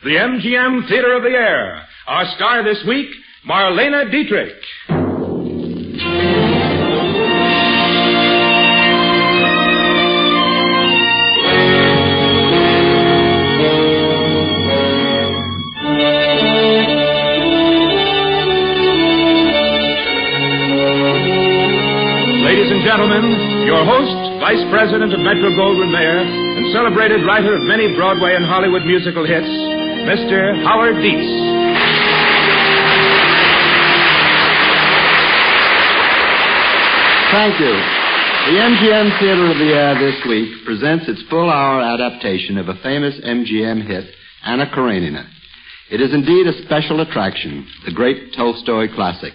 The MGM Theater of the Air. Our star this week, Marlene Dietrich. Ladies and gentlemen, your host, Vice President of Metro-Goldwyn-Mayer, and celebrated writer of many Broadway and Hollywood musical hits, Mr. Howard Dietz. Thank you. The MGM Theater of the Air this week presents its full-hour adaptation of a famous MGM hit, Anna Karenina. It is indeed a special attraction, the great Tolstoy classic.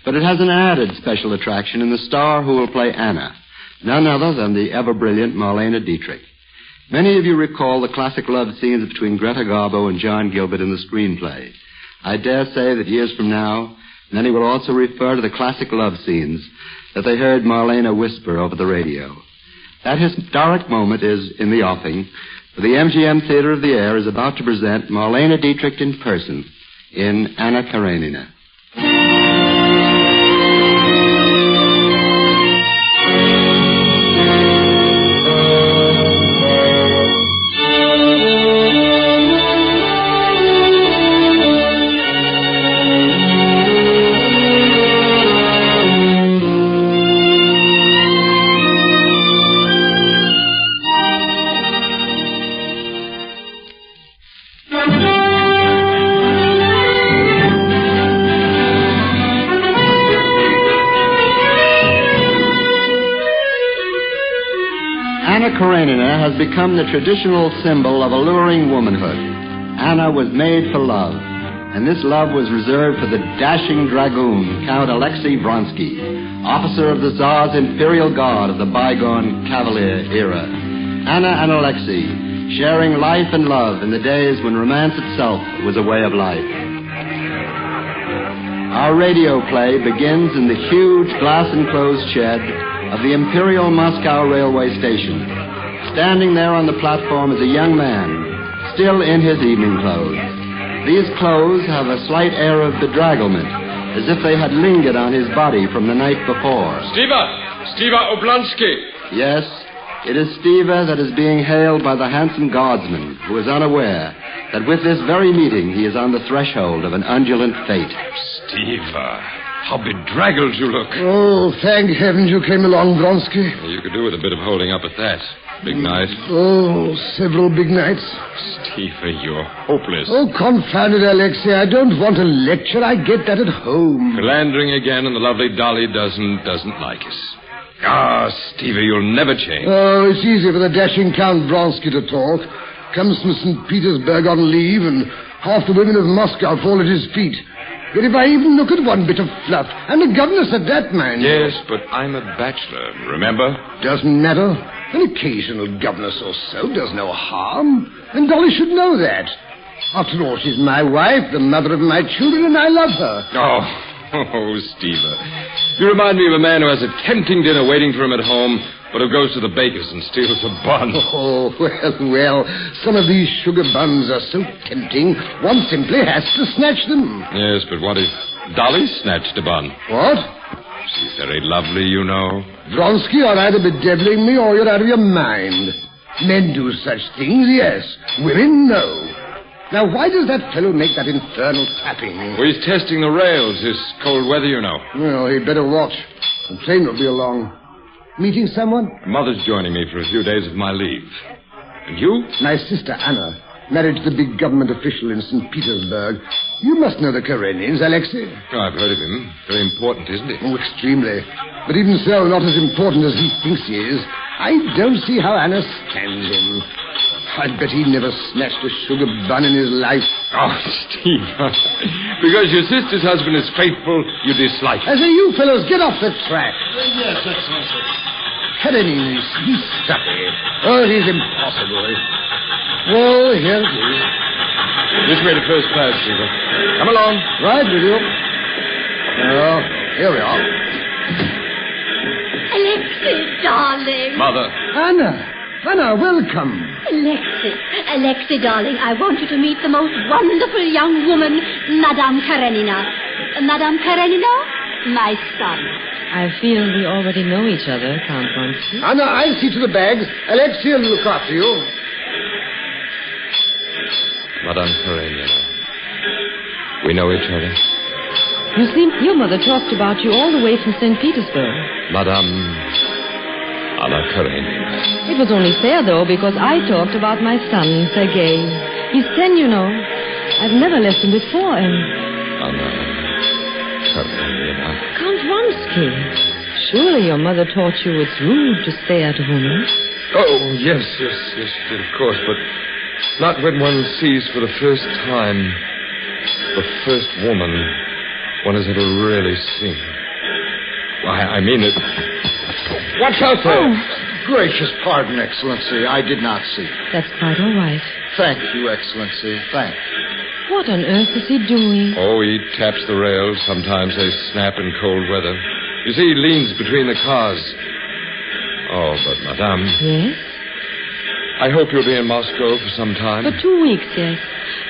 But it has an added special attraction in the star who will play Anna, none other than the ever-brilliant Marlene Dietrich. Many of you recall the classic love scenes between Greta Garbo and John Gilbert in the screenplay. I dare say that years from now, many will also refer to the classic love scenes that they heard Marlene whisper over the radio. That historic moment is in the offing, for the MGM Theater of the Air is about to present Marlene Dietrich in person in Anna Karenina. Anna Karenina has become the traditional symbol of alluring womanhood. Anna was made for love, and this love was reserved for the dashing dragoon, Count Alexei Vronsky, officer of the Tsar's Imperial Guard of the bygone Cavalier era. Anna and Alexei, sharing life and love in the days when romance itself was a way of life. Our radio play begins in the huge glass-enclosed shed of the Imperial Moscow Railway Station. Standing there on the platform is a young man, still in his evening clothes. These clothes have a slight air of bedragglement, as if they had lingered on his body from the night before. Stiva Oblonsky. Yes, it is Stiva that is being hailed by the handsome guardsman, who is unaware that with this very meeting he is on the threshold of an undulant fate. Stiva. How bedraggled you look. Oh, thank heavens you came along, Vronsky. You could do with a bit of holding up at that. Big night. Oh, several big nights. Stiva, you're hopeless. Oh, confound it, Alexei. I don't want a lecture. I get that at home. Philandering again, and the lovely Dolly doesn't like us. Ah, Stiva, you'll never change. Oh, it's easy for the dashing Count Vronsky to talk. Comes from St. Petersburg on leave, and half the women of Moscow fall at his feet. But if I even look at one bit of fluff, and the governess at that, mind. Yes, but I'm a bachelor, remember? Doesn't matter. An occasional governess or so does no harm. And Dolly should know that. After all, she's my wife, the mother of my children, and I love her. Oh, Stiva. You remind me of a man who has a tempting dinner waiting for him at home, but who goes to the baker's and steals a bun. Oh, well, some of these sugar buns are so tempting, one simply has to snatch them. Yes, but what if Dolly snatched a bun? What? She's very lovely, you know. Vronsky, you're either bedeviling me or you're out of your mind. Men do such things, yes. Women, no. Now, why does that fellow make that infernal tapping? Well, he's testing the rails. This cold weather, you know. Well, he'd better watch. The train will be along. Meeting someone? Mother's joining me for a few days of my leave. And you? My sister, Anna. Married to the big government official in St. Petersburg. You must know the Karenins, Alexei. Oh, I've heard of him. Very important, isn't it? Oh, extremely. But even so, not as important as he thinks he is. I don't see how Anna stands him. I bet he never snatched a sugar bun in his life. Oh, Steve. Because your sister's husband is faithful, you dislike him. I say, you fellows, get off the track. Yes, Excellency. Karenina, he's stuffy. Oh, he's impossible. Oh, here it is. This way to first class, Steve. Come along. Right with you. Oh, here we are. Alexei, darling. Mother. Anna. Anna, welcome. Alexei, darling, I want you to meet the most wonderful young woman, Madame Karenina. Madame Karenina, my son. I feel we already know each other, Count Vronsky. Anna, I'll see to the bags. Alexei will look after you. Madame Karenina. We know each other. You see, your mother talked about you all the way from St. Petersburg. Madame Anna Karenina. It was only fair, though, because I talked about my son, Sergei. He's 10, you know. I've never left him before, and... Anna Karenina. Count Vronsky. Surely your mother taught you it's rude to stay at a woman. Oh, yes, she did, of course, but not when one sees for the first time the first woman one has ever really seen. Why, I mean it. Watch out there! Oh. Gracious pardon, Excellency. I did not see. That's quite all right. Thank you, Excellency. Thanks. What on earth is he doing? Oh, he taps the rails. Sometimes they snap in cold weather. You see, he leans between the cars. Oh, but, Madame... Yes? I hope you'll be in Moscow for some time. For 2 weeks, yes.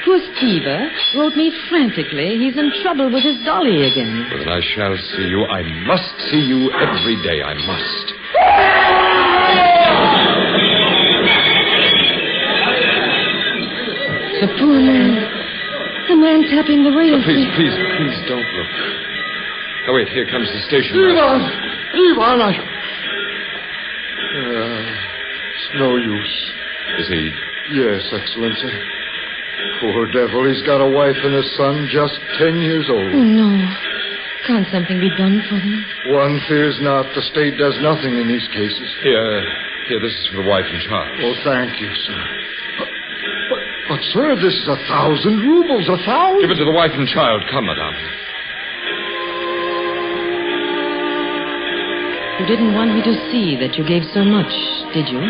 Poor Steva wrote me frantically. He's in trouble with his dolly again. But then I shall see you. I must see you every day. I must. The poor man. The man tapping the rails. Please don't look. Oh, wait, here comes the station Ivan, it's no use. Is he? Yes, Excellency. Poor devil, he's got a wife and a son just 10 years old. Oh, no. Can't something be done for them? One fears not. The state does nothing in these cases. Here, this is for the wife and child. Oh, thank you, sir. But, sir, this is 1,000 rubles, 1,000. Give it to the wife and child. Come, Madame. You didn't want me to see that you gave so much, did you?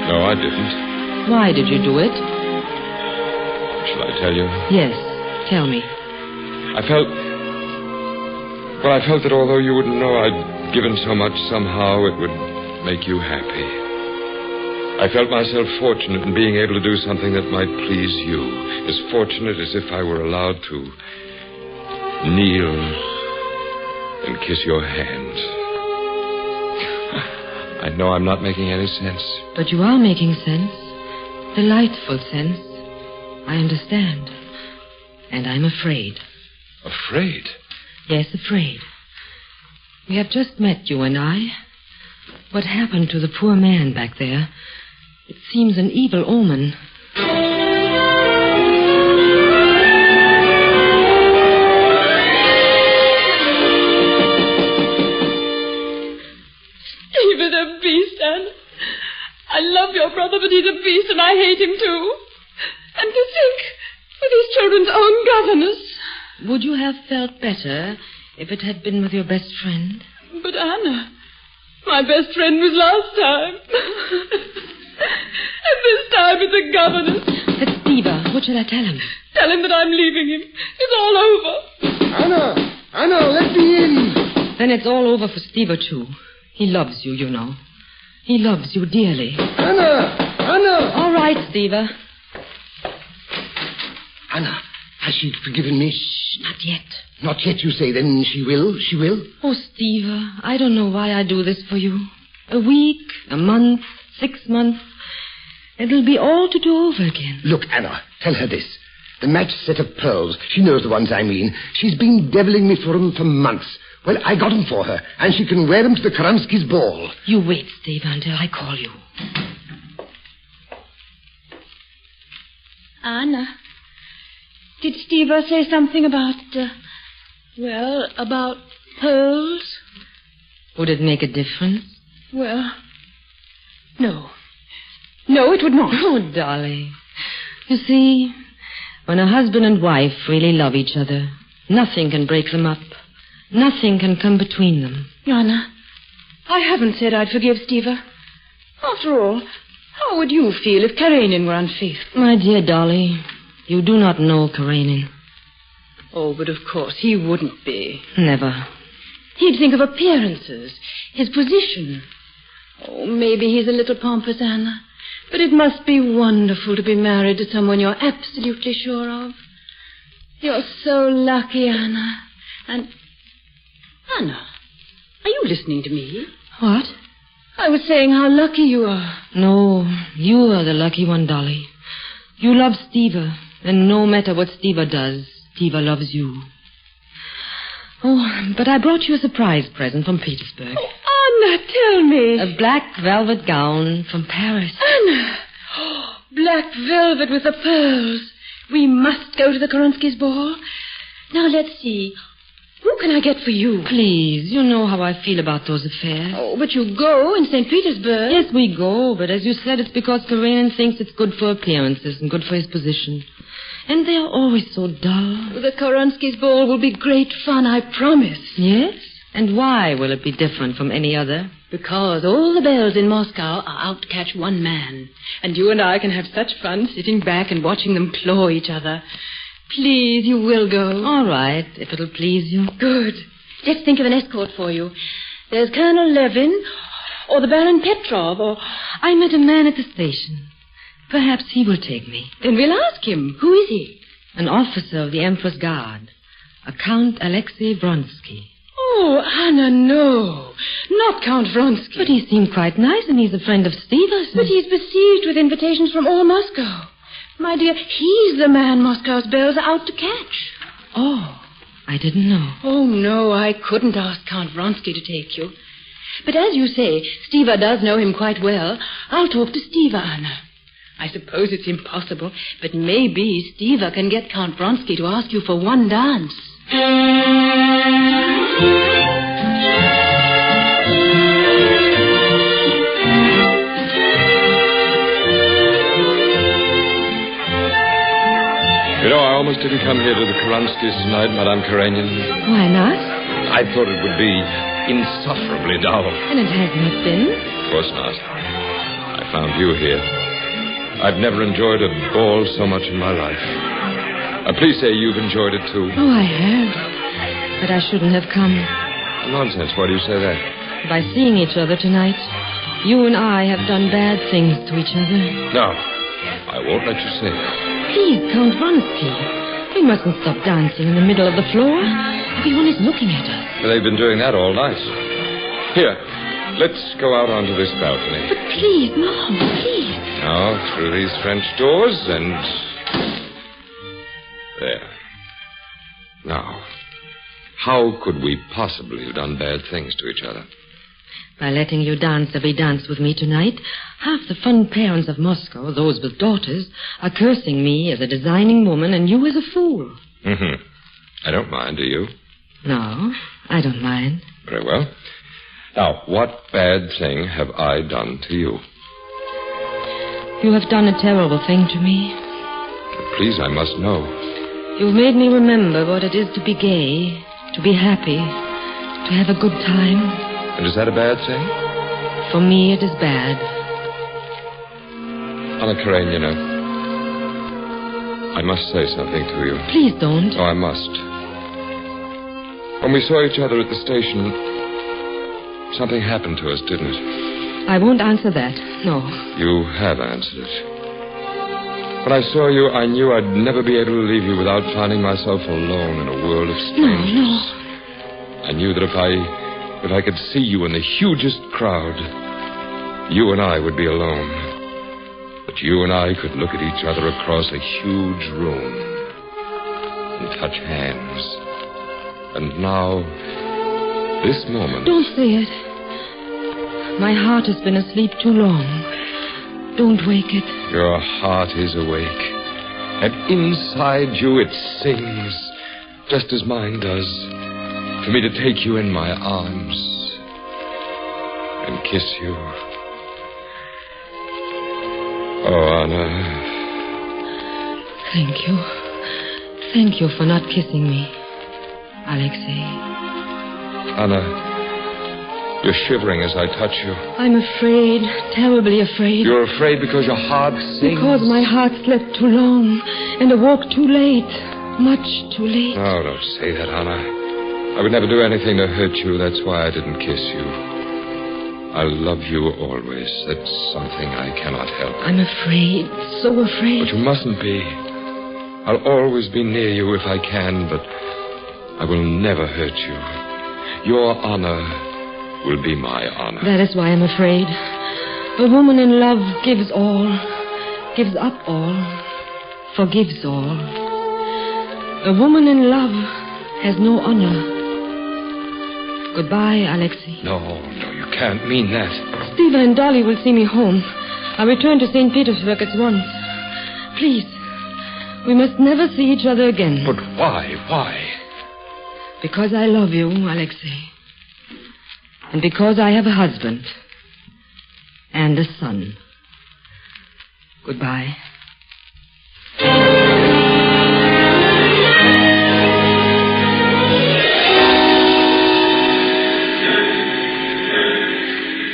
No, I didn't. Why did you do it? Shall I tell you? Yes, tell me. I felt that although you wouldn't know I'd given so much, somehow it would make you happy. I felt myself fortunate in being able to do something that might please you. As fortunate as if I were allowed to kneel and kiss your hand. I know I'm not making any sense. But you are making sense. Delightful sense. I understand. And I'm afraid. Afraid? Yes, afraid. We have just met, you and I. What happened to the poor man back there? It seems an evil omen. Stephen, a beast, Anne. I love your brother, but he's a beast, and I hate him too. And to think, with his children's own governess. Would you have felt better if it had been with your best friend? But, Anna, my best friend was last time. And this time it's a governess. It's Steva. What shall I tell him? Tell him that I'm leaving him. It's all over. Anna, let me in. Then it's all over for Steva, too. He loves you, you know. He loves you dearly. Anna! All right, Steva. Anna, has she forgiven me? Shh, not yet. Not yet, you say. Then she will? She will? Oh, Steva, I don't know why I do this for you. A week, a month, 6 months. It'll be all to do over again. Look, Anna, tell her this. The matched set of pearls, she knows the ones I mean. She's been deviling me for them for months. Well, I got them for her, and she can wear them to the Karamskis' ball. You wait, Steva, until I call you. Anna, did Steva say something about, about pearls? Would it make a difference? Well, no. No, it would not. Oh, darling. You see, when a husband and wife really love each other, nothing can break them up. Nothing can come between them. Anna, I haven't said I'd forgive Steva. After all, how would you feel if Karenin were unfaithful? My dear Dolly, you do not know Karenin. Oh, but of course he wouldn't be. Never. He'd think of appearances, his position. Oh, maybe he's a little pompous, Anna. But it must be wonderful to be married to someone you're absolutely sure of. You're so lucky, Anna. And... Anna, are you listening to me? What? I was saying how lucky you are. No, you are the lucky one, Dolly. You love Steva, and no matter what Steva does, Steva loves you. Oh, but I brought you a surprise present from Petersburg. Oh, Anna, tell me. A black velvet gown from Paris. Anna! Oh, black velvet with the pearls. We must go to the Koronskis' ball. Now, let's see. Who can I get for you? Please, you know how I feel about those affairs. Oh, but you go in St. Petersburg. Yes, we go, but as you said, it's because Karenin thinks it's good for appearances and good for his position. And they are always so dull. The Koronskis' ball will be great fun, I promise. Yes? And why will it be different from any other? Because all the belles in Moscow are out to catch one man. And you and I can have such fun sitting back and watching them claw each other. Please, you will go. All right, if it'll please you. Good. Let's think of an escort for you. There's Colonel Levin, or the Baron Petrov, or... I met a man at the station. Perhaps he will take me. Then we'll ask him. Who is he? An officer of the Emperor's Guard. A Count Alexei Vronsky. Oh, Anna, no. Not Count Vronsky. But he seemed quite nice, and he's a friend of Steve's. But he's besieged with invitations from all Moscow. My dear, he's the man Moscow's belles are out to catch. Oh, I didn't know. Oh, no, I couldn't ask Count Vronsky to take you. But as you say, Steva does know him quite well. I'll talk to Steva, Anna. I suppose it's impossible, but maybe Steva can get Count Vronsky to ask you for one dance. You know, I almost didn't come here to the Koronskis tonight, Madame Karenina. Why not? I thought it would be insufferably dull. And it has not been. Of course not. I found you here. I've never enjoyed a ball so much in my life. Please say you've enjoyed it, too. Oh, I have. But I shouldn't have come. Nonsense. Why do you say that? By seeing each other tonight, you and I have done bad things to each other. No, I won't let you say that. Please, Count Vronsky. We mustn't stop dancing in the middle of the floor. Everyone is looking at us. They've been doing that all night. Here, let's go out onto this balcony. But please, no, please. Now, through these French doors and... There. Now, how could we possibly have done bad things to each other? By letting you dance every dance with me tonight, half the fun parents of Moscow, those with daughters, are cursing me as a designing woman and you as a fool. Mm-hmm. I don't mind, do you? No, I don't mind. Very well. Now, what bad thing have I done to you? You have done a terrible thing to me. Please, I must know. You've made me remember what it is to be gay, to be happy, to have a good time. And is that a bad thing? For me, it is bad. Anna Karenina, I must say something to you. Please don't. Oh, I must. When we saw each other at the station, something happened to us, didn't it? I won't answer that, no. You have answered it. When I saw you, I knew I'd never be able to leave you without finding myself alone in a world of strangers. No. I knew that if I could see you in the hugest crowd, you and I would be alone. But you and I could look at each other across a huge room and touch hands. And now, this moment... Don't say it. My heart has been asleep too long. Don't wake it. Your heart is awake. And inside you it sings, just as mine does, for me to take you in my arms and kiss you. Oh, Anna. Thank you. Thank you for not kissing me, Alexei. Anna, you're shivering as I touch you. I'm afraid, terribly afraid. You're afraid because your heart sings? Because my heart slept too long and awoke too late. Much too late. No, don't say that, Anna. I would never do anything to hurt you. That's why I didn't kiss you. I'll love you always. That's something I cannot help. I'm afraid, so afraid. But you mustn't be. I'll always be near you if I can, but I will never hurt you. Your honor will be my honor. That is why I'm afraid. A woman in love gives all, gives up all, forgives all. A woman in love has no honor. Goodbye, Alexei. No, you can't mean that. Stephen and Dolly will see me home. I'll return to St. Petersburg at once. Please, we must never see each other again. But why? Why? Because I love you, Alexei. And because I have a husband. And a son. Goodbye.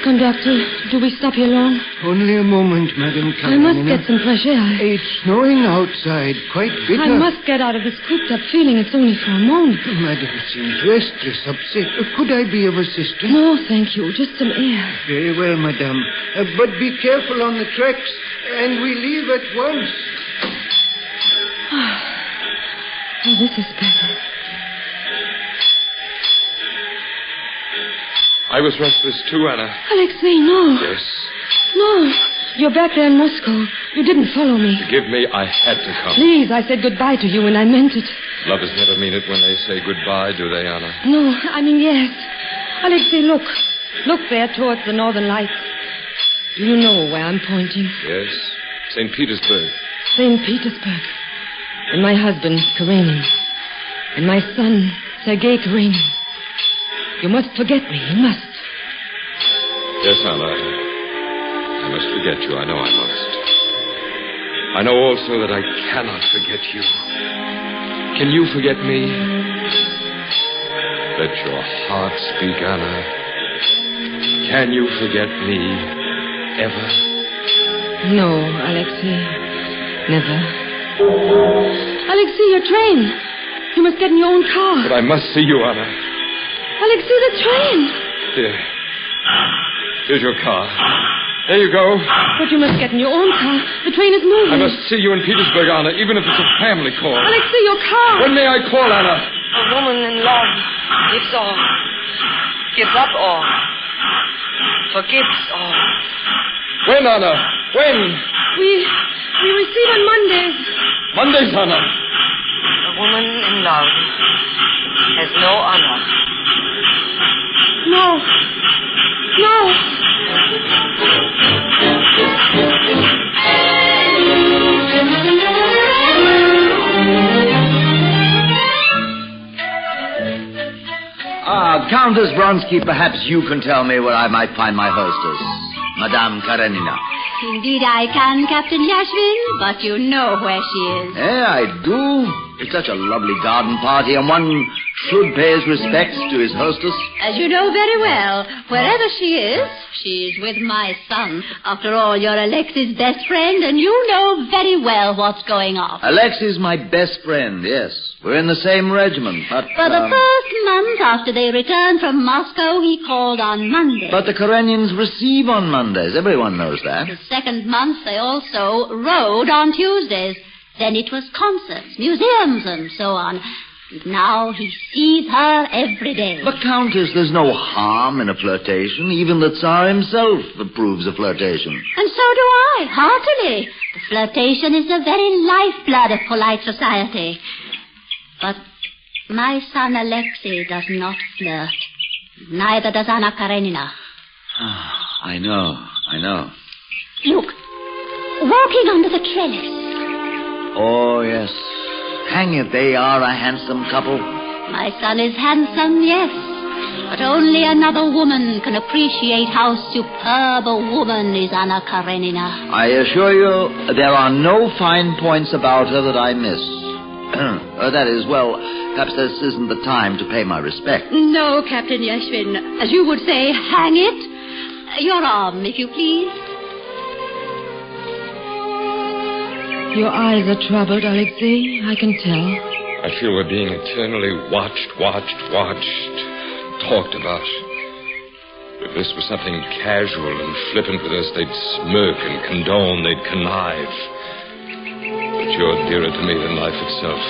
Conductor, do we stop here long? Only a moment, Madame I Karenina. must get some fresh air. It's snowing outside, quite bitter. I must get out of this cooped-up feeling. It's only for a moment. Madame seems restless, upset. Could I be of assistance? No, thank you. Just some air. Very well, Madame. But be careful on the tracks, and we leave at once. Oh, this is better. I was restless too, Anna. Alexei, no. Yes. No. You're back there in Moscow. You didn't follow me. Forgive me, I had to come. Please, I said goodbye to you, and I meant it. Lovers never mean it when they say goodbye, do they, Anna? No, I mean yes. Alexei, look. Look there towards the northern lights. Do you know where I'm pointing? Yes. St. Petersburg. St. Petersburg. And my husband, Karenin. And my son, Sergei Karenin. You must forget me. You must. Yes, Anna. I must forget you. I know I must. I know also that I cannot forget you. Can you forget me? Let your heart speak, Anna. Can you forget me ever? No, Alexei. Never. Alexei, your train. You must get in your own car. But I must see you, Anna. Alexei, the train. Here. Here's your car. There you go. But you must get in your own car. The train is moving. I must see you in Petersburg, Anna, even if it's a family call. Alexei, your car. When may I call, Anna? A woman in love gives all. Gives up all. Forgives all. When, Anna? When? We receive on Mondays. Mondays, Anna. A woman in love has no honor. No. Countess Vronsky, perhaps you can tell me where I might find my hostess, Madame Karenina. Indeed I can, Captain Yashvin, but you know where she is. I do. It's such a lovely garden party, and one should pay his respects to his hostess. As you know very well, wherever she is, she's with my son. After all, you're Alexei's best friend, and you know very well what's going on. Alexei's my best friend, yes. We're in the same regiment, but... For the first month after they returned from Moscow, he called on Monday. But the Karenins receive on Mondays. Everyone knows that. The second month, they also rode on Tuesdays. Then it was concerts, museums, and so on. And now he sees her every day. But, Countess, there's no harm in a flirtation. Even the Tsar himself approves of flirtation. And so do I, heartily. The flirtation is the very lifeblood of polite society. But my son Alexei does not flirt. Neither does Anna Karenina. I know. Look, walking under the trellis. Oh, yes. Hang it, they are a handsome couple. My son is handsome, yes. But only another woman can appreciate how superb a woman is Anna Karenina. I assure you, there are no fine points about her that I miss. That is, well, perhaps this isn't the time to pay my respect. No, Captain Yashvin. As you would say, hang it. Your arm, if you please. Your eyes are troubled, Alexei. I can tell. I feel we're being eternally watched, talked about. If this was something casual and flippant with us, they'd smirk and condone, they'd connive. But you're dearer to me than life itself.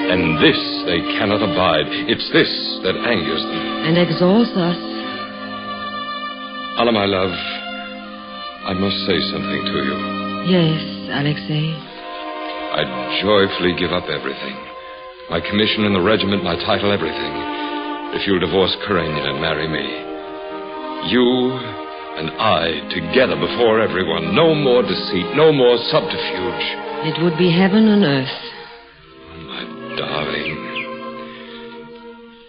And this they cannot abide. It's this that angers them. And exalts us. Anna, my love, I must say something to you. Yes, Alexei. I'd joyfully give up everything. My commission in the regiment, my title, everything. If you'll divorce Karenina and marry me. You and I together before everyone. No more deceit, no more subterfuge. It would be heaven on earth. Oh, my darling.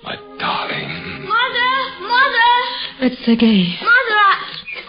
My darling. Mother! It's Sergei. Mother,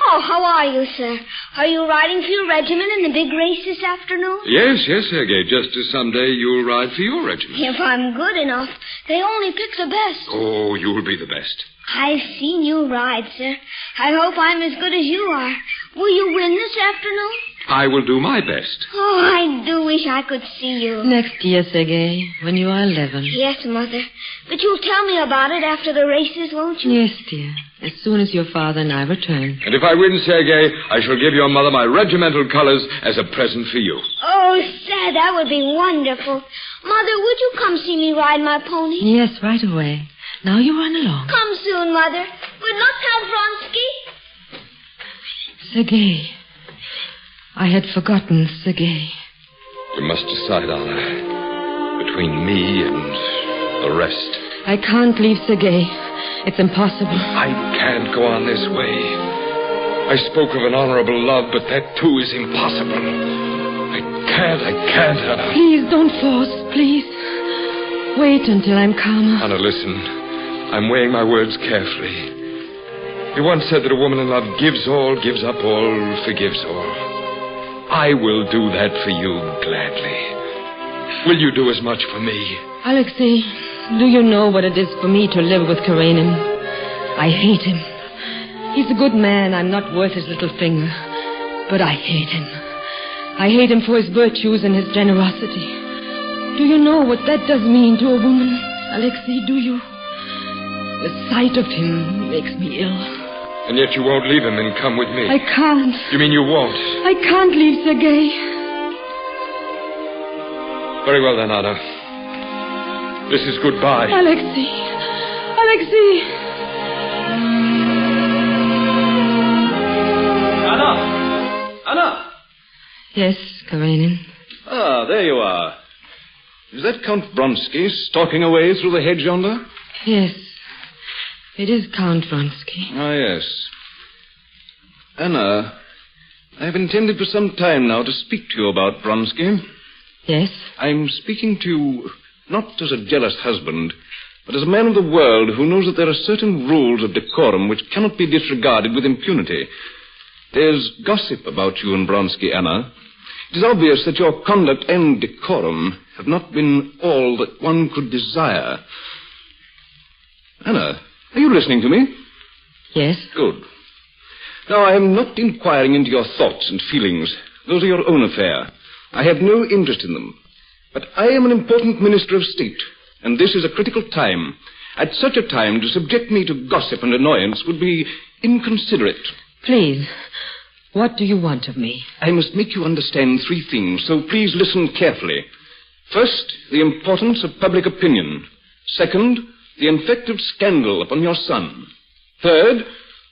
Oh, how are you, sir? Are you riding for your regiment in the big race this afternoon? Yes, Sergei. Just as someday you'll ride for your regiment. If I'm good enough. They only pick the best. Oh, you'll be the best. I've seen you ride, sir. I hope I'm as good as you are. Will you win this afternoon? I will do my best. Oh, I do wish I could see you. Next year, Sergei, when you are 11. Yes, Mother. But you'll tell me about it after the races, won't you? Yes, dear. As soon as your father and I return. And if I win, Sergei, I shall give your mother my regimental colors as a present for you. Oh, sir, that would be wonderful. Mother, would you come see me ride my pony? Yes, right away. Now you run along. Come soon, Mother. Good luck, Count Vronsky. Sergei. I had forgotten Sergei. You must decide, Anna, between me and the rest. I can't leave Sergei. It's impossible. I can't go on this way. I spoke of an honorable love, but that too is impossible. I can't, Anna. Please don't force, please. Wait until I'm calmer. Anna, listen. I'm weighing my words carefully. You once said that a woman in love gives all, gives up all, forgives all. I will do that for you gladly. Will you do as much for me? Alexei, do you know what it is for me to live with Karenin? I hate him. He's a good man. I'm not worth his little finger. But I hate him. I hate him for his virtues and his generosity. Do you know what that does mean to a woman? Alexei, do you? The sight of him makes me ill. And yet you won't leave him and come with me. I can't. You mean you won't? I can't leave Sergei. Very well then, Anna. This is goodbye. Alexei. Alexei. Anna! Yes, Karenin. Ah, there you are. Is that Count Vronsky stalking away through the hedge yonder? Yes. It is Count Vronsky. Ah, yes. Anna, I have intended for some time now to speak to you about Vronsky. Yes? I'm speaking to you not as a jealous husband, but as a man of the world who knows that there are certain rules of decorum which cannot be disregarded with impunity. There's gossip about you and Vronsky, Anna. It is obvious that your conduct and decorum have not been all that one could desire. Anna, are you listening to me? Yes. Good. Now, I am not inquiring into your thoughts and feelings. Those are your own affair. I have no interest in them. But I am an important minister of state, and this is a critical time. At such a time, to subject me to gossip and annoyance would be inconsiderate. Please, what do you want of me? I must make you understand three things, so please listen carefully. First, the importance of public opinion. Second, the effect of scandal upon your son. Third,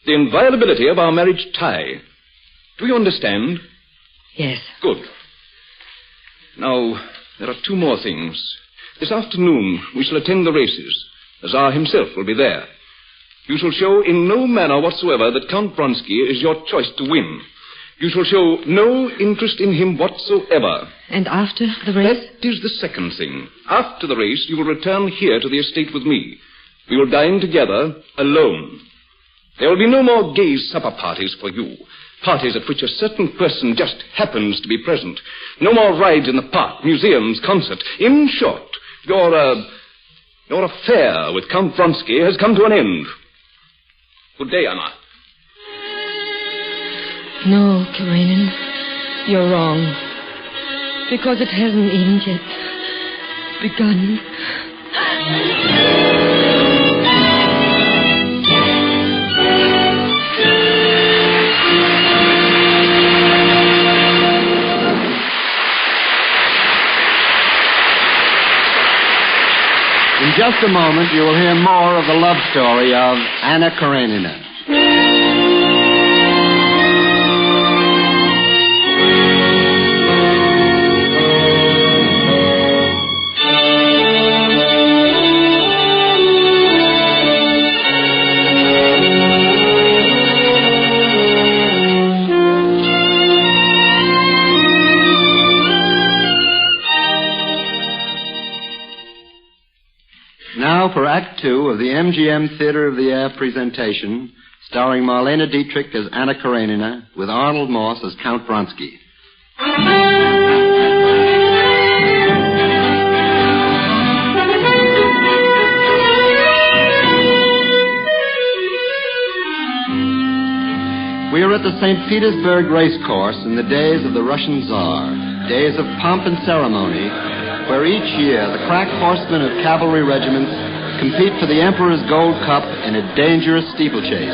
the inviolability of our marriage tie. Do you understand? Yes. Good. Now, there are two more things. This afternoon, we shall attend the races. Azar himself will be there. You shall show in no manner whatsoever that Count Vronsky is your choice to win. You shall show no interest in him whatsoever. And after the race? That is the second thing. After the race, you will return here to the estate with me. We will dine together, alone. There will be no more gay supper parties for you. Parties at which a certain person just happens to be present. No more rides in the park, museums, concerts. In short, your affair with Count Vronsky has come to an end. Good day, Anna. No, Karenin, you're wrong. Because it hasn't even yet begun. just a moment, you will hear more of the love story of Anna Karenina. Now for Act Two of the MGM Theater of the Air presentation, starring Marlene Dietrich as Anna Karenina, with Arnold Moss as Count Vronsky. We are at the St. Petersburg racecourse in the days of the Russian Tsar, days of pomp and ceremony, where each year the crack horsemen of cavalry regiments compete for the Emperor's Gold Cup in a dangerous steeplechase.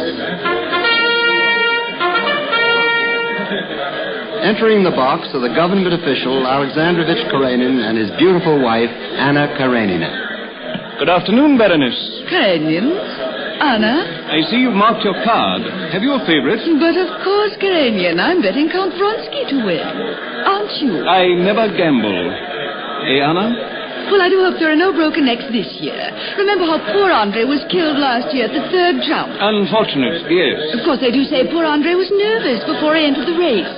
Entering the box are the government official Alexandrovich Karenin and his beautiful wife, Anna Karenina. Good afternoon, Baroness. Karenin? Anna? I see you've marked your card. Have you a favorite? But of course, Karenina. I'm betting Count Vronsky to win. Aren't you? I never gamble. Eh, Anna? Well, I do hope there are no broken necks this year. Remember how poor Andre was killed last year at the third jump? Unfortunate, yes. Of course, they do say poor Andre was nervous before he entered the race.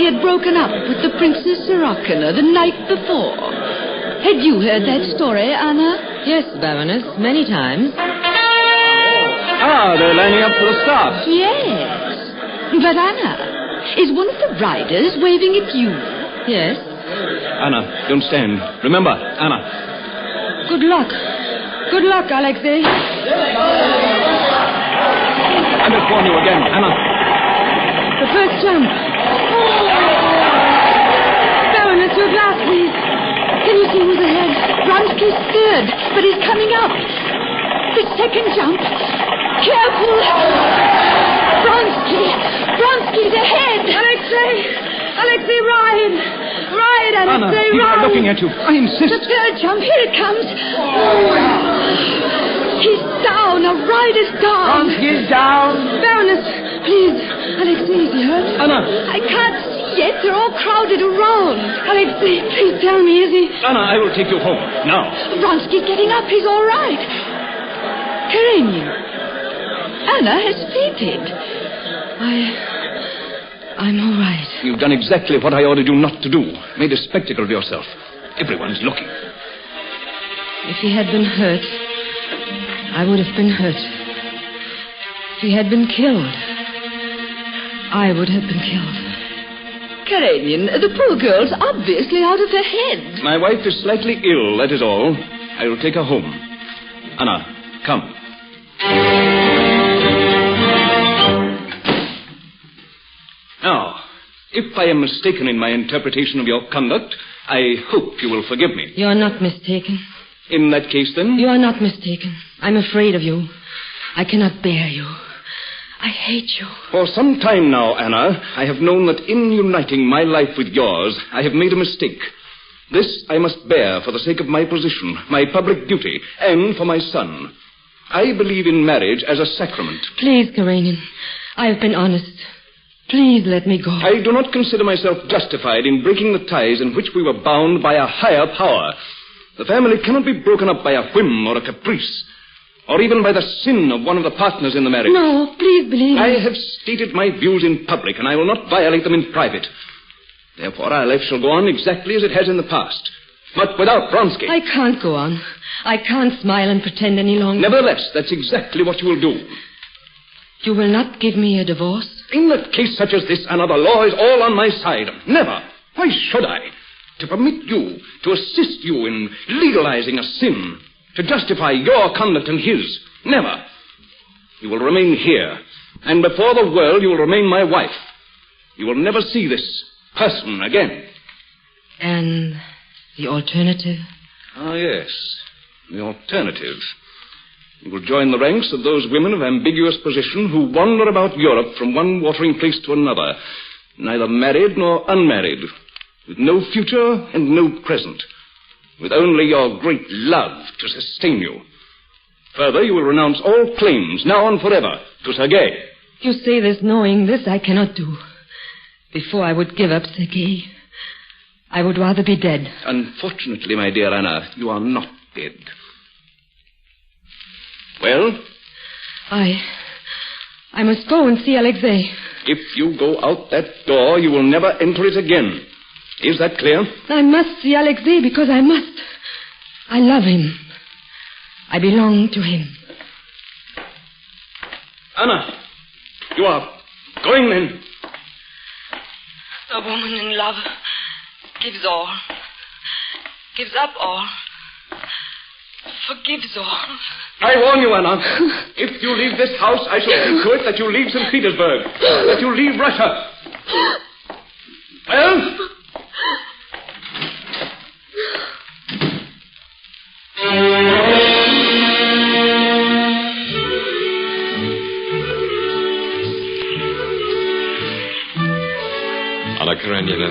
He had broken up with the Princess Sirokina the night before. Had you heard that story, Anna? Yes, Baroness, many times. Ah, they're lining up for the start. Yes. But, Anna, is one of the riders waving at you? Yes. Anna, don't stand. Remember, Anna. Good luck. Good luck, Alexei. I must warn you again, Anna. The first jump. Baroness, your glass, please. Can you see who's ahead? Vronsky's third, but he's coming up. The second jump. Careful. Vronsky's ahead. Alexei, ride, Anna, Alexei, he's ride. looking at you. I insist. The third jump, here it comes. He's down, a rider's down. Vronsky's down. Baroness, please. Alexei, is he hurt? Anna. I can't see yet. They're all crowded around. Alexei, please tell me, is he? Anna, I will take you home. Now. Vronsky's getting up. He's all right. Karenina. Anna has fainted. I'm all right. You've done exactly what I ordered you not to do. Made a spectacle of yourself. Everyone's looking. If he had been hurt, I would have been hurt. If he had been killed, I would have been killed. Karenina, the poor girl's obviously out of her head. My wife is slightly ill, that is all. I will take her home. Anna, come. Now, if I am mistaken in my interpretation of your conduct, I hope you will forgive me. You are not mistaken. In that case, then... You are not mistaken. I'm afraid of you. I cannot bear you. I hate you. For some time now, Anna, I have known that in uniting my life with yours, I have made a mistake. This I must bear for the sake of my position, my public duty, and for my son. I believe in marriage as a sacrament. Please, Karenin, I have been honest. Please let me go. I do not consider myself justified in breaking the ties in which we were bound by a higher power. The family cannot be broken up by a whim or a caprice, or even by the sin of one of the partners in the marriage. No, please believe me. I have stated my views in public, and I will not violate them in private. Therefore, our life shall go on exactly as it has in the past, but without Vronsky. I can't go on. I can't smile and pretend any longer. Nevertheless, that's exactly what you will do. You will not give me a divorce? In a case such as this, Anna, the law is all on my side. Never. Why should I? To permit you, to assist you in legalizing a sin, to justify your conduct and his. Never. You will remain here, and before the world you will remain my wife. You will never see this person again. And the alternative? Ah, yes. The alternative. You will join the ranks of those women of ambiguous position who wander about Europe from one watering place to another, neither married nor unmarried, with no future and no present. with only your great love to sustain you. Further, you will renounce all claims, now and forever, to Sergei. You say this knowing this I cannot do. Before I would give up Sergei, I would rather be dead. Unfortunately, my dear Anna, you are not dead. Well? I must go and see Alexei. If you go out that door, you will never enter it again. Is that clear? I must see Alexei because I must. I love him. I belong to him. Anna, you are going then? A woman in love gives all, gives up all, forgives all. I warn you, Anna. If you leave this house, I shall see to it that you leave St. Petersburg, that you leave Russia. Well? Anna Karenina,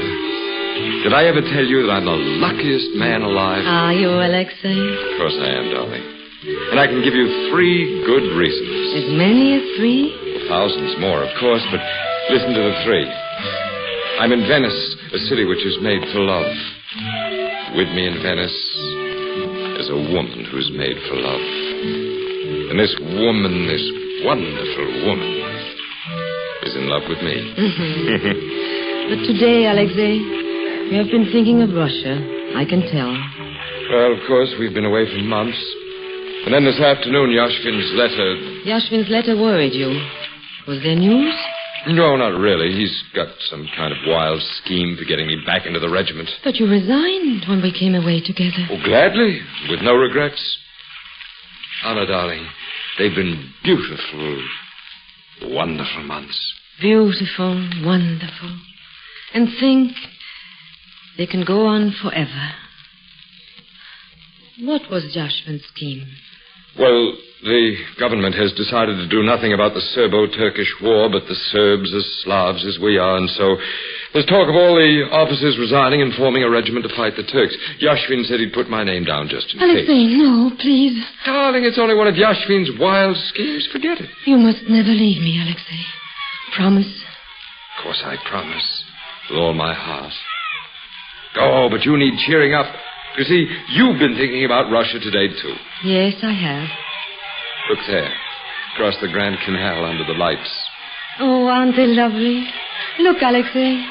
did I ever tell you that I'm the luckiest man alive? Are you, Alexei? Of course I am, darling. And I can give you 3 good reasons. As many as 3? Thousands more, of course, but listen to the 3. I'm in Venice, a city which is made for love. With me in Venice is a woman who's made for love. And this woman, this wonderful woman, is in love with me. But today, Alexei, you have been thinking of Russia. I can tell. Well, of course, we've been away for months. And then this afternoon, Yashvin's letter... Yashvin's letter worried you. Was there news? No, not really. He's got some kind of wild scheme for getting me back into the regiment. But you resigned when we came away together. Oh, gladly, with no regrets. Anna, darling, they've been beautiful, wonderful months. Beautiful, wonderful. And think, they can go on forever. What was Yashvin's scheme? Well, the government has decided to do nothing about the Serbo-Turkish war, but the Serbs as Slavs as we are, and so there's talk of all the officers resigning and forming a regiment to fight the Turks. Yashvin said he'd put my name down just in case. Alexei, no, please. Darling, it's only one of Yashvin's wild schemes. Forget it. You must never leave me, Alexei. Promise. Of course I promise. With all my heart. Oh, but you need cheering up. You see, you've been thinking about Russia today, too. Yes, I have. Look there. Across the Grand Canal under the lights. Oh, aren't they lovely? Look, Alexei.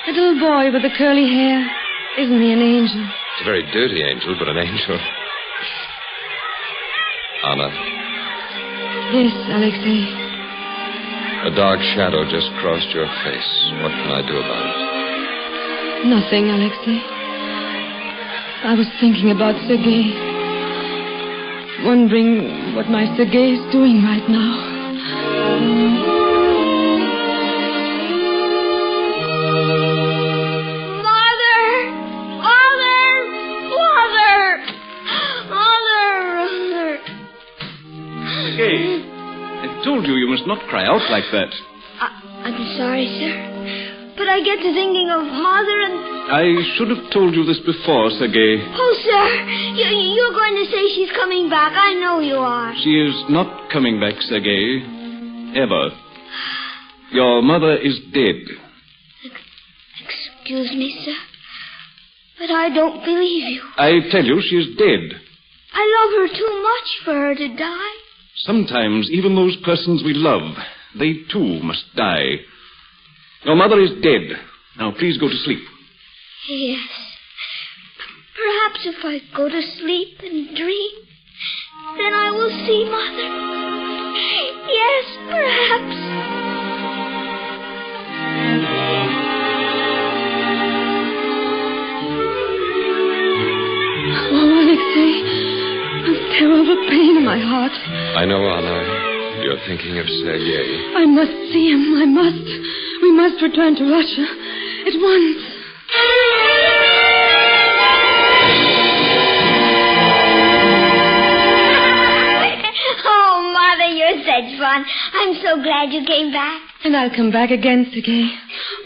The little boy with the curly hair. Isn't he an angel? It's a very dirty angel, but an angel. Anna. Yes, Alexei. A dark shadow just crossed your face. What can I do about it? Nothing, Alexei. I was thinking about Sergei. Wondering what my Sergei is doing right now. Sergei, I told you must not cry out like that. I'm sorry, sir. But I get to thinking of Mother and... I should have told you this before, Sergei. Oh, sir, you're going to say she's coming back. I know you are. She is not coming back, Sergei. Ever. Your mother is dead. Excuse me, sir. But I don't believe you. I tell you, she is dead. I love her too much for her to die. Sometimes even those persons we love, they too must die. Your mother is dead. Now, please go to sleep. Yes. Perhaps if I go to sleep and dream, then I will see Mother. Yes, perhaps. Oh, Alexei, a terrible pain in my heart. I know, Anna. You're thinking of Sergei. I must see him. I must. We must return to Russia at once. Oh, Mother, you're such fun. I'm so glad you came back. And I'll come back again, Sergei.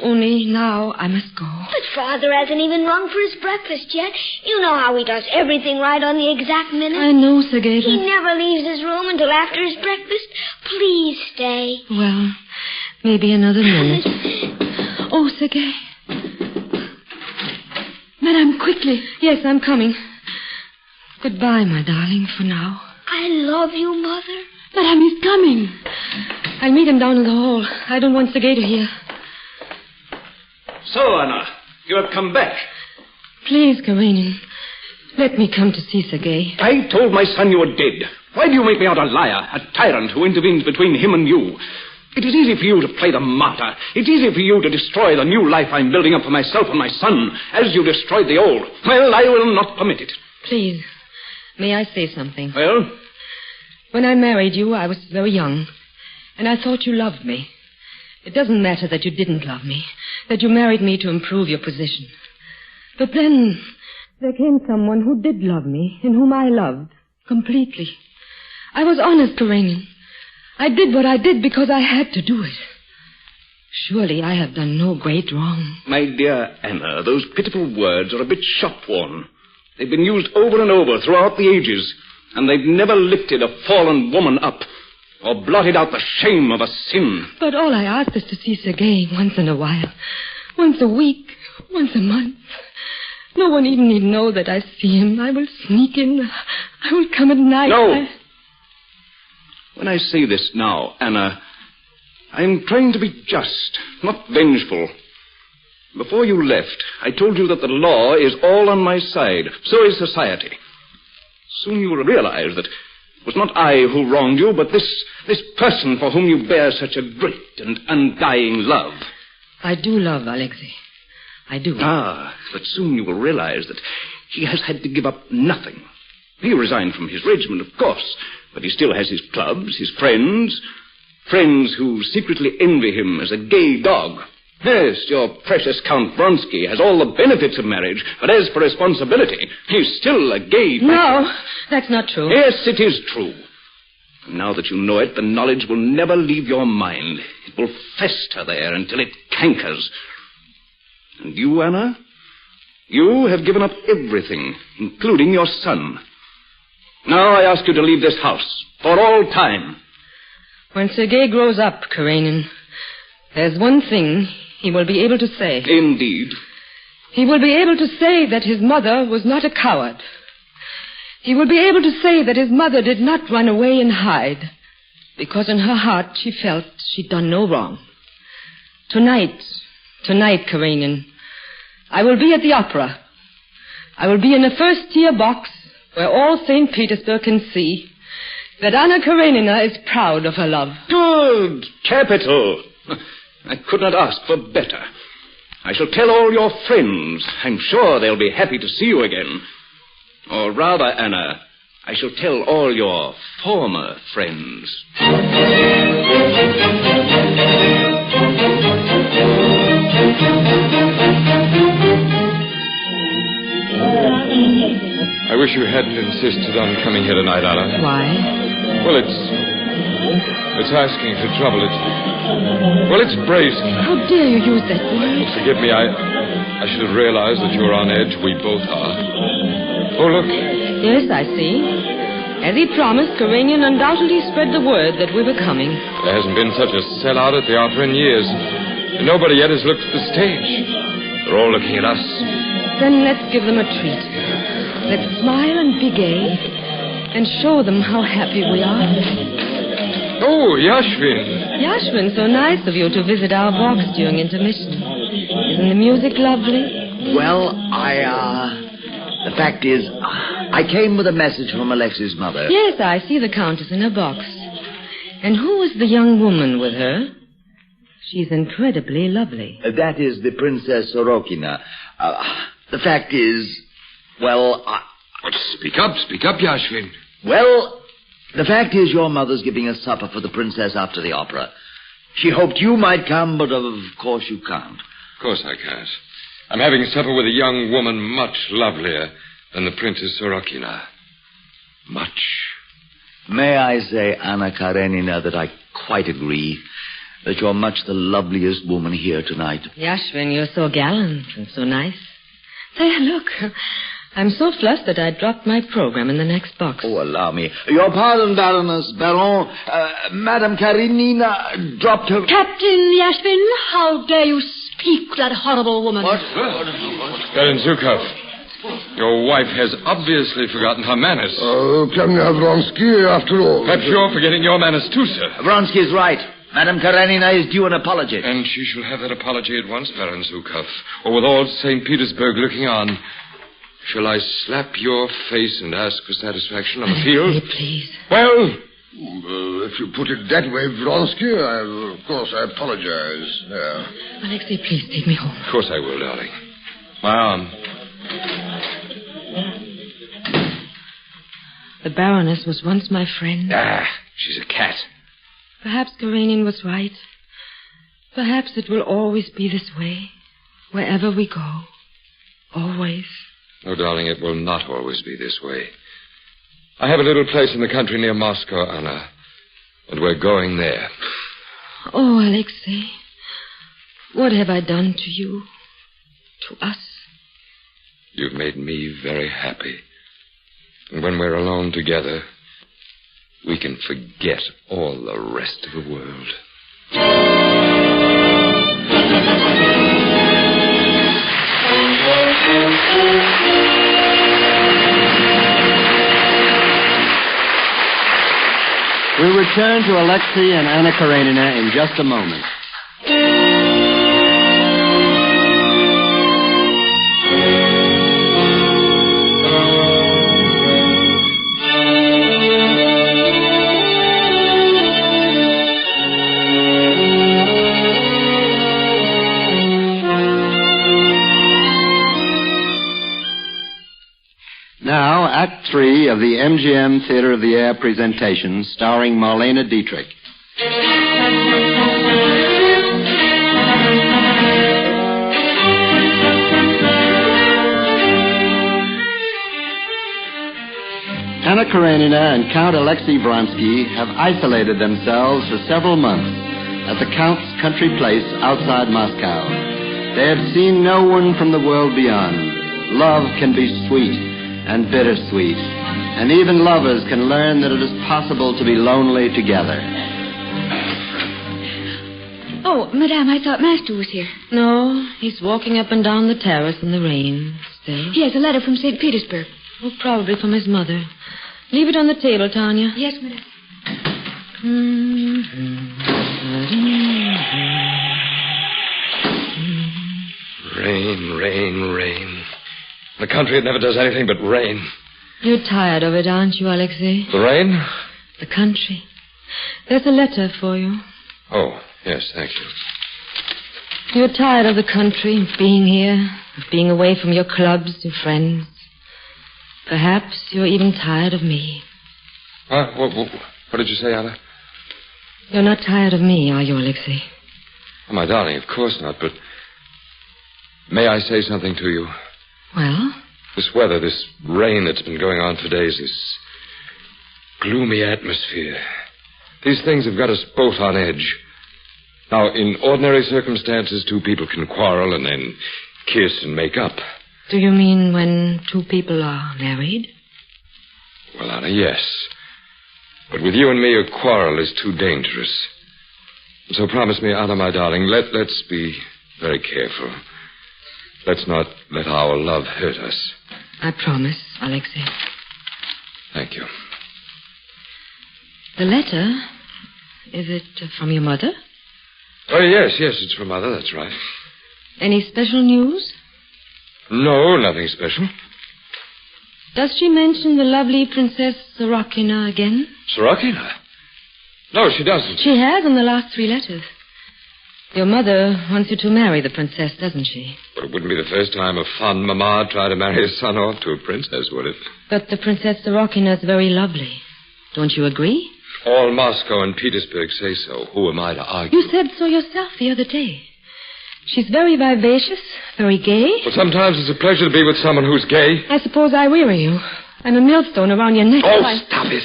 Only now I must go. But Father hasn't even rung for his breakfast yet. You know how he does everything right on the exact minute. I know, Sergei. He never leaves his room until after his breakfast. Please stay. Well, maybe another minute. Oh, Sergei. Madame, quickly. Yes, I'm coming. Goodbye, my darling, for now. I love you, Mother. Madame, he's coming. I'll meet him down in the hall. I don't want Sergei to hear. So, Anna, you have come back. Please, Karenin, let me come to see Sergei. I told my son you were dead. Why do you make me out a liar, a tyrant who intervenes between him and you? It is easy for you to play the martyr. It's easy for you to destroy the new life I'm building up for myself and my son, as you destroyed the old. Well, I will not permit it. Please, may I say something? Well? When I married you, I was very young, and I thought you loved me. It doesn't matter that you didn't love me, that you married me to improve your position. But then there came someone who did love me, and whom I loved completely. I was honest, Karenin. I did what I did because I had to do it. Surely I have done no great wrong. My dear Anna, those pitiful words are a bit shop-worn. They've been used over and over throughout the ages, and they've never lifted a fallen woman up or blotted out the shame of a sin. But all I ask is to see Sergei once in a while. Once a week, once a month. No one even need know that I see him. I will sneak in. I will come at night. No. When I say this now, Anna, I'm trying to be just, not vengeful. Before you left, I told you that the law is all on my side. So is society. Soon you will realize that it was not I who wronged you, but this person for whom you bear such a great and undying love. I do love Alexei. I do. Ah, but soon you will realize that he has had to give up nothing. He resigned from his regiment, of course, but he still has his clubs, his friends who secretly envy him as a gay dog. Yes, your precious Count Vronsky has all the benefits of marriage, but as for responsibility, he's still a gay bachelor. No, that's not true. Yes, it is true. And now that you know it, the knowledge will never leave your mind. It will fester there until it cankers. And you, Anna? You have given up everything, including your son. Now I ask you to leave this house, for all time. When Sergei grows up, Karenin, there's one thing he will be able to say. Indeed. He will be able to say that his mother was not a coward. He will be able to say that his mother did not run away and hide, because in her heart she felt she'd done no wrong. Tonight, Karenin, I will be at the opera. I will be in a first-tier box where all St. Petersburg can see that Anna Karenina is proud of her love. Good. Capital. I could not ask for better. I shall tell all your friends. I'm sure they'll be happy to see you again. Or rather, Anna, I shall tell all your former friends. I wish you hadn't insisted on coming here tonight, Anna. Why? Well, it's asking for trouble. It's brazen. How dare you use that word? Forgive me, I should have realized that you're on edge. We both are. Oh, look. Yes, I see. As he promised, Karenin undoubtedly spread the word that we were coming. There hasn't been such a sellout at the opera in years. And nobody yet has looked at the stage. They're all looking at us. Then let's give them a treat. Let's smile and be gay and show them how happy we are. Oh, Yashvin. Yashvin, so nice of you to visit our box during intermission. Isn't the music lovely? Well, the fact is, I came with a message from Alexei's mother. Yes, I see the Countess in her box. And who is the young woman with her? She's incredibly lovely. That is the Princess Sorokina. The fact is, well, Speak up, Yashvin. Well, the fact is your mother's giving a supper for the princess after the opera. She hoped you might come, but of course you can't. Of course I can't. I'm having supper with a young woman much lovelier than the Princess Sorokina. Much. May I say, Anna Karenina, that I quite agree. that you're much the loveliest woman here tonight. Yashvin, you're so gallant and so nice. Say, look, I'm so flushed that I dropped my program in the next box. Oh, allow me. Your pardon, Baroness, Baron. Madame Karenina dropped her... Captain Yashvin, how dare you speak to that horrible woman? What? Baron Zukov, your wife has obviously forgotten her manners. Oh, Kamna Vronsky, after all. Perhaps you're forgetting your manners too, sir. Vronsky is right. Madame Karenina is due an apology. And she shall have that apology at once, Baron Zukov, or with all St. Petersburg looking on. Shall I slap your face and ask for satisfaction on the field? Please. Well... if you put it that way, Vronsky, of course I apologize. Yeah. Alexei, please take me home. Of course I will, darling. My arm. The Baroness was once my friend. Ah, she's a cat. Perhaps Karenin was right. Perhaps it will always be this way, wherever we go. Always. No, darling, it will not always be this way. I have a little place in the country near Moscow, Anna, and we're going there. Oh, Alexei, what have I done to you, to us? You've made me very happy. And when we're alone together, we can forget all the rest of the world. We'll return to Alexei and Anna Karenina in just a moment. Now, Act 3 of the MGM Theater of the Air presentation starring Marlene Dietrich. Anna Karenina and Count Alexei Vronsky have isolated themselves for several months at the Count's country place outside Moscow. They have seen no one from the world beyond. Love can be sweet and bittersweet, and even lovers can learn that it is possible to be lonely together. Oh, Madame, I thought Master was here. No, he's walking up and down the terrace in the rain still. He has a letter from St. Petersburg. Oh, probably from his mother. Leave it on the table, Tanya. Yes, Madame. Rain, rain, rain. The country, it never does anything but rain. You're tired of it, aren't you, Alexei? The rain? The country. There's a letter for you. Oh, yes, thank you. You're tired of the country, of being here, of being away from your clubs, your friends. Perhaps you're even tired of me. What did you say, Anna? You're not tired of me, are you, Alexei? Oh, my darling, of course not, but... May I say something to you? Well? This weather, this rain that's been going on for days, this gloomy atmosphere. These things have got us both on edge. Now, in ordinary circumstances, two people can quarrel and then kiss and make up. Do you mean when two people are married? Well, Anna, yes. But with you and me, a quarrel is too dangerous. And so promise me, Anna, my darling, let's be very careful. Let's not let our love hurt us. I promise, Alexei. Thank you. The letter, is it from your mother? Oh, yes, it's from Mother, that's right. Any special news? No, nothing special. Does she mention the lovely Princess Sorokina again? Sorokina? No, she doesn't. She has in the last 3 letters. Your mother wants you to marry the princess, doesn't she? But it wouldn't be the first time a fond mamma tried to marry a son off to a princess, would it? But the Princess Sorokina is very lovely. Don't you agree? All Moscow and Petersburg say so. Who am I to argue? You said so yourself the other day. She's very vivacious, very gay. Well, sometimes it's a pleasure to be with someone who's gay. I suppose I weary you. I'm a millstone around your neck. Oh, stop it.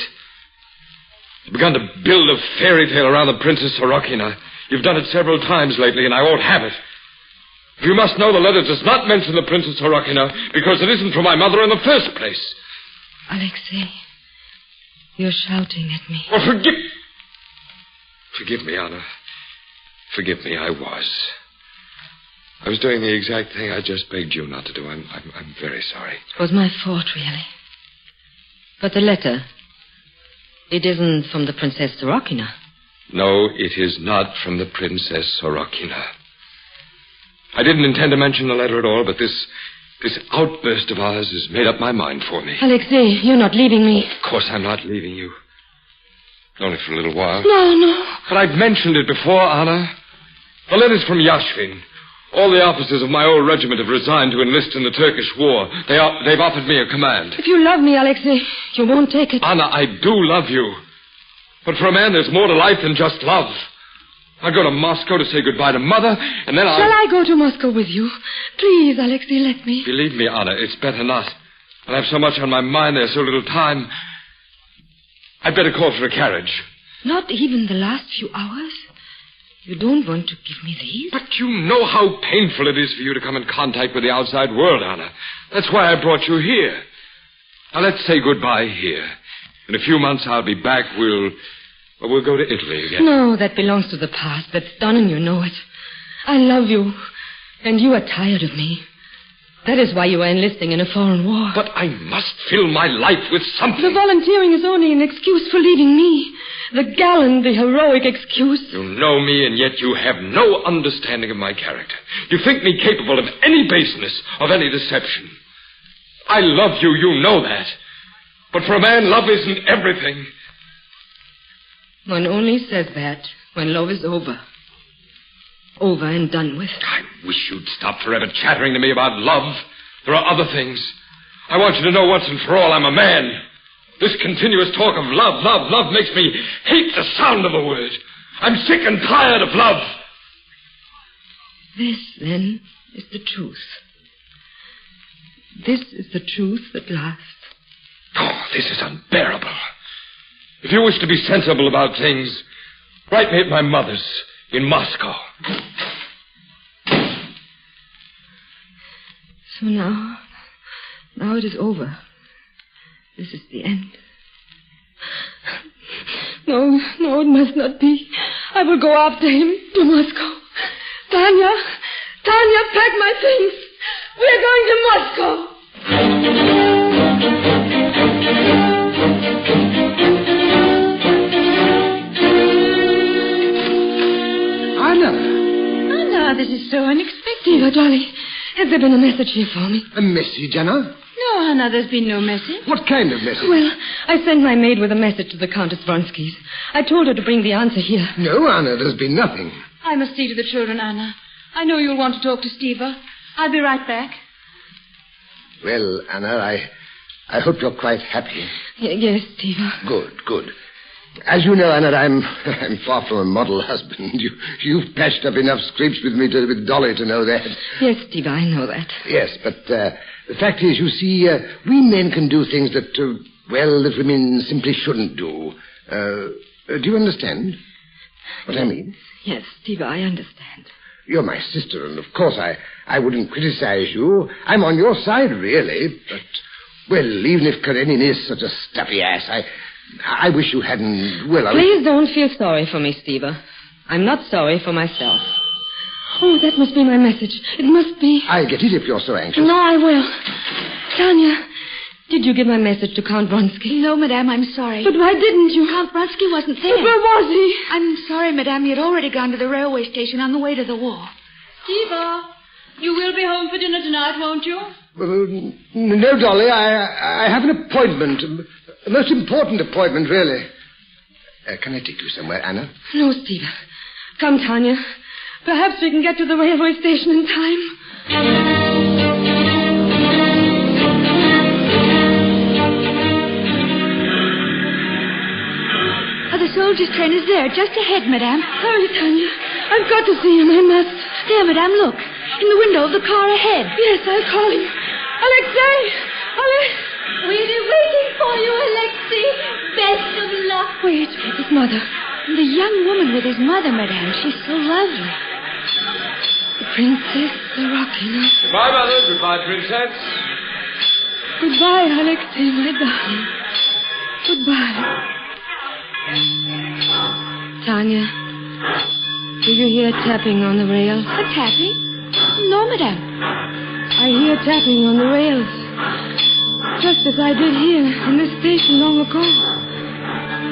You've begun to build a fairy tale around the Princess Sorokina. You've done it several times lately, and I won't have it. You must know the letter does not mention the Princess Sorokina because it isn't from my mother in the first place. Alexei, you're shouting at me. Oh, Forgive me, Anna. Forgive me, I was doing the exact thing I just begged you not to do. I'm very sorry. It was my fault, really. But the letter, it isn't from the Princess Sorokina. No, it is not from the Princess Sorokina. I didn't intend to mention the letter at all, but this outburst of ours has made up my mind for me. Alexei, you're not leaving me. Of course I'm not leaving you. Only for a little while. No. But I've mentioned it before, Anna. The letter's from Yashvin. All the officers of my old regiment have resigned to enlist in the Turkish war. They've offered me a command. If you love me, Alexei, you won't take it. Anna, I do love you. But for a man, there's more to life than just love. I'll go to Moscow to say goodbye to Mother, and then Shall I go to Moscow with you? Please, Alexei, let me. Believe me, Anna, it's better not. I have so much on my mind, there's so little time. I'd better call for a carriage. Not even the last few hours? You don't want to give me these? But you know how painful it is for you to come in contact with the outside world, Anna. That's why I brought you here. Now, let's say goodbye here. In a few months, I'll be back. We'll go to Italy again. No, that belongs to the past. That's done and you know it. I love you. And you are tired of me. That is why you are enlisting in a foreign war. But I must fill my life with something. The volunteering is only an excuse for leaving me. The gallant, the heroic excuse. You know me, and yet you have no understanding of my character. You think me capable of any baseness, of any deception. I love you, you know that. But for a man, love isn't everything. One only says that when love is over. Over and done with. I wish you'd stop forever chattering to me about love. There are other things. I want you to know once and for all I'm a man. This continuous talk of love makes me hate the sound of the word. I'm sick and tired of love. This, then, is the truth. This is the truth that lasts. Oh, this is unbearable. If you wish to be sensible about things, write me at my mother's in Moscow. So now it is over. This is the end. No, it must not be. I will go after him to Moscow. Tanya, pack my things. We're going to Moscow. Anna, this is so unexpected. Dear Dolly, has there been a message here for me? A message, Anna? No, Anna, there's been no message. What kind of message? Well, I sent my maid with a message to the Countess Vronsky's. I told her to bring the answer here. No, Anna, there's been nothing. I must see to the children, Anna. I know you'll want to talk to Stiva. I'll be right back. Well, Anna, I hope you're quite happy. Yes, Stiva. Good. As you know, Anna, I'm far from a model husband. You've patched up enough scrapes with me with Dolly to know that. Yes, Stiva, I know that. Yes, but the fact is, you see, we men can do things that women simply shouldn't do. Do you understand what I mean? Yes, Stiva, I understand. You're my sister, and of course I wouldn't criticize you. I'm on your side, really. But, well, even if Karenina is such a stuffy ass, I wish you hadn't... Please don't feel sorry for me, Stiva. I'm not sorry for myself. Oh, that must be my message. It must be. I'll get it if you're so anxious. No, I will. Tanya, did you give my message to Count Vronsky? No, Madame, I'm sorry. But why didn't you? Count Vronsky wasn't there. But where was he? I'm sorry, Madame. He had already gone to the railway station on the way to the war. Stiva, you will be home for dinner tonight, won't you? No, Dolly. I have an appointment. A most important appointment, really. Can I take you somewhere, Anna? No, Stiva. Come, Tanya. Perhaps we can get to the railway station in time. The soldier's train is there, just ahead, Madame. Hurry, Tanya. I've got to see him. I must. There, Madame, look. In the window of the car ahead. Yes, I'll call him. Alexei! We'll be waiting for you, Alexei. Best of luck. Wait, it's Mother. The young woman with his mother, madame. She's so lovely. The Princess Sorokina. Goodbye, Mother. Goodbye, Princess. Goodbye, Alexei, my darling. Goodbye. Tanya, do you hear tapping on the rail? A tapping? No, madame. I hear tapping on the rails. Just as I did here in this station long ago.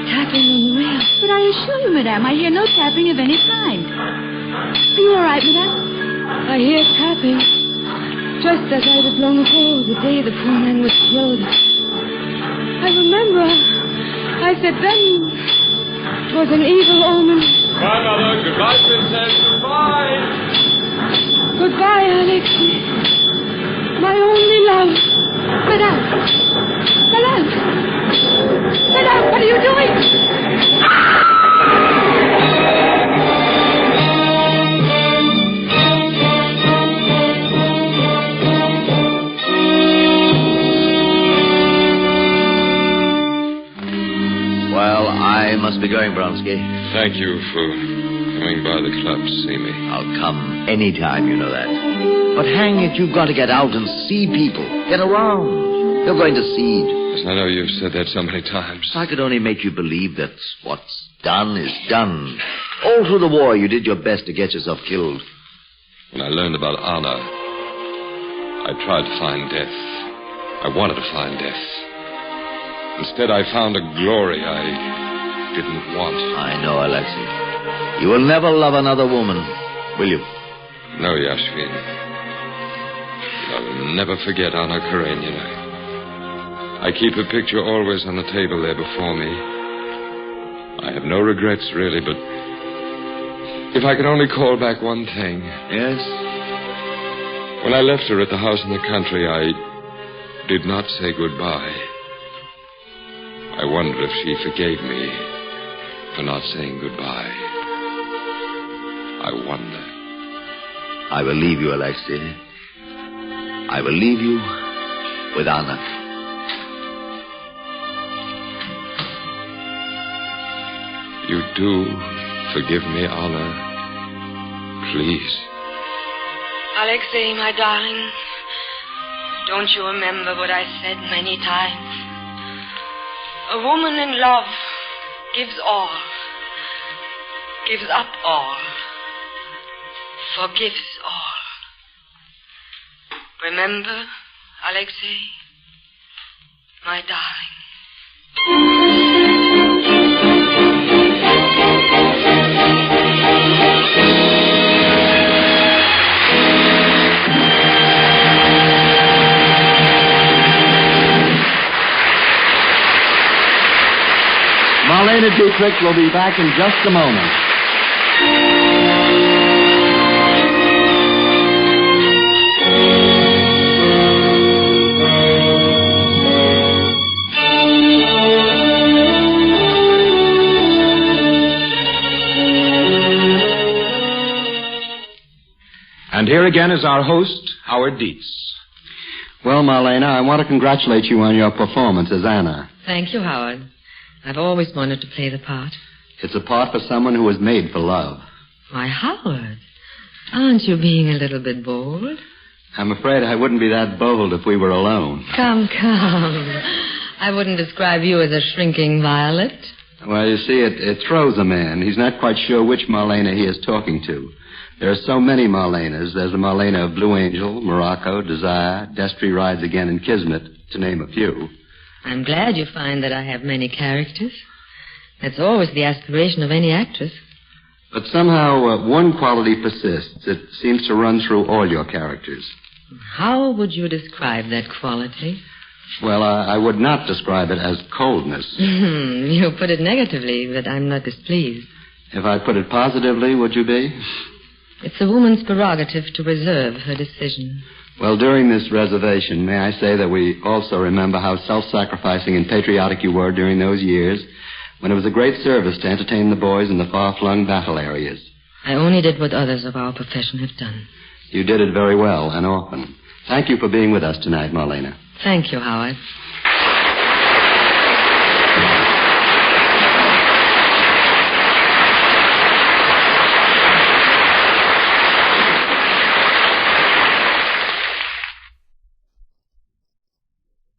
Tapping on the rails. But I assure you, madame, I hear no tapping of any kind. Are you all right, madame? I hear tapping. Just as I did long ago, the day the poor man was killed. I remember. I said then it was an evil omen. Goodbye, Mother. Goodbye, Princess. Goodbye. Goodbye, Alexei. My only love. Madame! Madame! Madame, what are you doing? Well, I must be going, Bronsky. Thank you for coming by the club to see me. I'll come anytime, you know that. But hang it, you've got to get out and see people. Get around. You're going to seed. Yes, I know you've said that so many times. I could only make you believe that what's done is done. All through the war, you did your best to get yourself killed. When I learned about Anna, I tried to find death. I wanted to find death. Instead, I found a glory I didn't want. I know, Alexei. You will never love another woman, will you? No, Yashvin. I'll never forget Anna Karenina. I keep her picture always on the table there before me. I have no regrets, really, but if I could only call back one thing. Yes? When I left her at the house in the country, I did not say goodbye. I wonder if she forgave me for not saying goodbye. I wonder. I will leave you, Alexei. I will leave you with Anna. You do forgive me, Anna? Please. Alexei, my darling, don't you remember what I said many times? A woman in love gives all, gives up all, forgives all. Remember, Alexei, my darling. Marlene Dietrich will be back in just a moment. And here again is our host, Howard Dietz. Well, Marlena, I want to congratulate you on your performance as Anna. Thank you, Howard. I've always wanted to play the part. It's a part for someone who was made for love. Why, Howard, aren't you being a little bit bold? I'm afraid I wouldn't be that bold if we were alone. Come. I wouldn't describe you as a shrinking violet. Well, you see, it throws a man. He's not quite sure which Marlena he is talking to. There are so many Marlenas. There's the Marlena of Blue Angel, Morocco, Desire, Destry Rides Again, and Kismet, to name a few. I'm glad you find that I have many characters. That's always the aspiration of any actress. But somehow one quality persists. It seems to run through all your characters. How would you describe that quality? Well, I would not describe it as coldness. You put it negatively, but I'm not displeased. If I put it positively, would you be? It's a woman's prerogative to reserve her decision. Well, during this reservation, may I say that we also remember how self-sacrificing and patriotic you were during those years when it was a great service to entertain the boys in the far-flung battle areas. I only did what others of our profession have done. You did it very well and often. Thank you for being with us tonight, Marlena. Thank you, Howard.